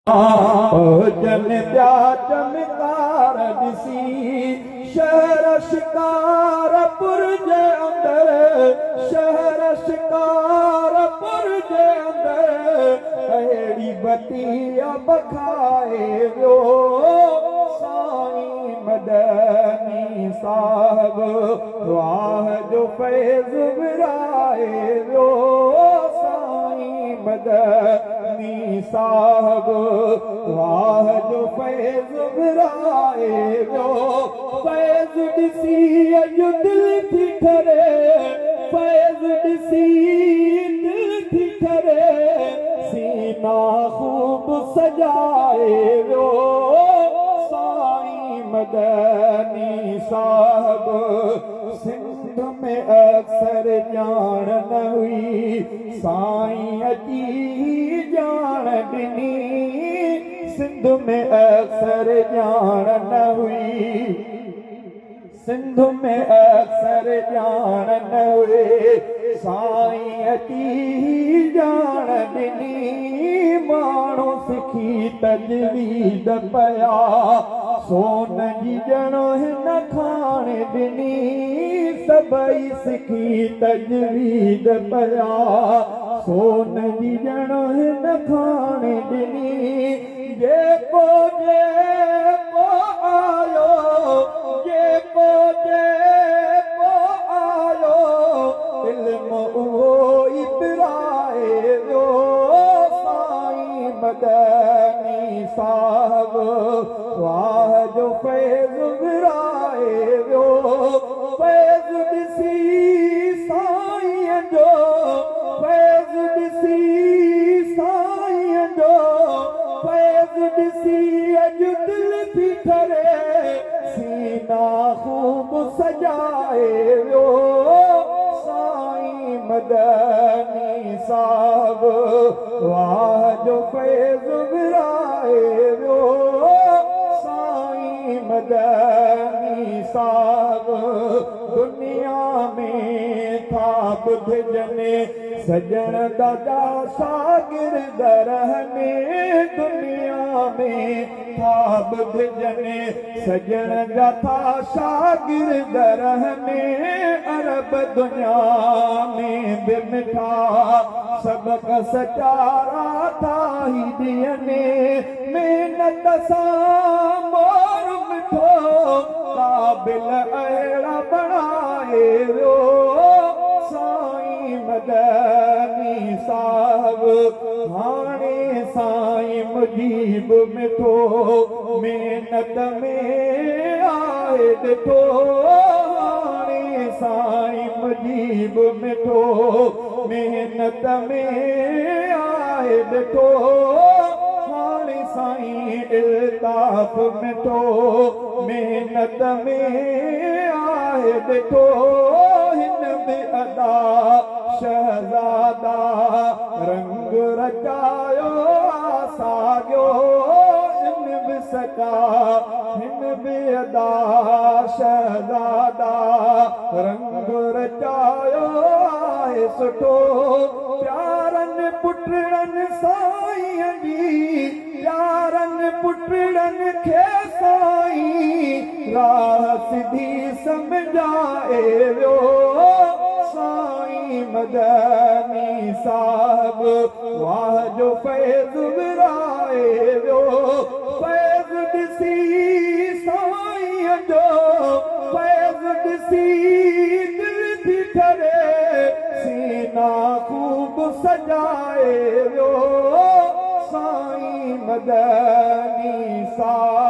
जन प्या चमकार दिसी शहर शिकारपुर जे अंदर शहर शिकारपुर जे अंदर अहिड़ी बतिया बखाए वियो साईं मदनी साहब वाह जो फैज़ विराए वियो साईं मदनी साहब वाह जो फैज़ विराए वियो फैज़ ॾिसी अॼु दिलि थी ठरे फैज़ ॾिसी दिलि थी ठरे सीना ख़ूब सजाए वियो साईं मदनी साहब सिंध में अक्सर ॼाण न हुई साईं अची ॼाण ॾिनी सिंध में अक्सर ॼाण न हुई सिंध में अक्सर ॼाण न हुए साईं अची ॼाण ॾिनी माण्हू सिखी तजवीज़ पिया सोन जी ॼण हिन खाण ॾिनी सभई सिखी तजवीज़ पिया सोन जी ॼण हिन खाण ॾिनी जेको आयो जेको आयो इल्म उहो ई पिराए वियो साईं मदनी साहब वाह जो फैज़ विराए वियो फैज़ ॾिसी साईं जो फैज़ ॾिसी साईं जो फैज़ ॾिसी अॼु दिलि थी ठरे सीना ख़ूब सजाए वियो साईं मदनी साहब वाह जो फैज़ विराए वियो साईं मदनी साहब दुनिया में था ॿुधजनि सजण दादा शागिर्द रहने दुनिया में था ॿुधजनि सजण जा था शागिर्द रहने अरब दुनिया में बि मिठा सबक सचारा था ही ॾियनि महिनत सां मोर मिठो क़ाबिल अहिड़ा बणाए वियो साईं मदनी साहब हाणे साईं मुजीब मिठो महिनत में आए ॾिठो हाणे साईं मुजीब मिठो महिनत में आए ॾिठो हाणे साईं इल्ताफ़ मिठो महिनत में आए ॾिठो हिन में अदा शहज़ादा रंग रचायो साॻियो हिन बि सचा हिन बि अदा शहज़ादा रंग रचायो आहे सुठो प्यारनि पुटनि साईं जी प्यारनि पुटनि खे साईं राह सिधी सम्झाए वियो साईं मदनी साहब वाह जो फैज़ विराए वियो फैज़ ॾिसी साईं जो फैज़ ॾिसी दिलि थी ठरे सीना ख़ूब सजाए वियो साईं मदनी साहब